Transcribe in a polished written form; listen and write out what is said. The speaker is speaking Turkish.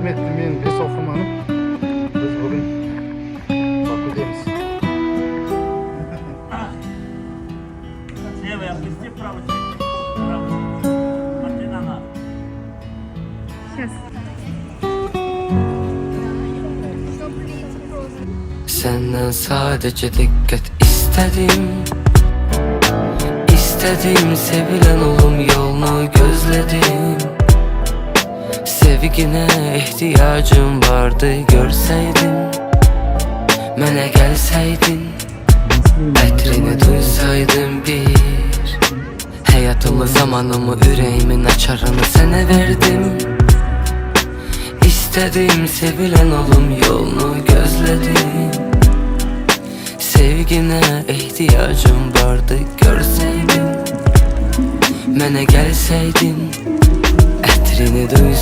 Hürmetli mühendis okumanım. Biz bugün bakacağız. Левый опусти, правый чуть. Правый. Смотри на нас. Сейчас. Senden sadece dikkat istedim. İstedim sevilen olum yolunu gözledim. Sevgine ihtiyacım vardı görseydin. Mənə gəlsəydin, ətrini duysaydım bir. Həyatımı, zamanımı, ürəyimin açarını sənə verdim. İstedim sevilen olum yolunu gözledim. Sevgine ihtiyacım vardı görseydin. Mənə gəlsəydin, ətrini duysaydım.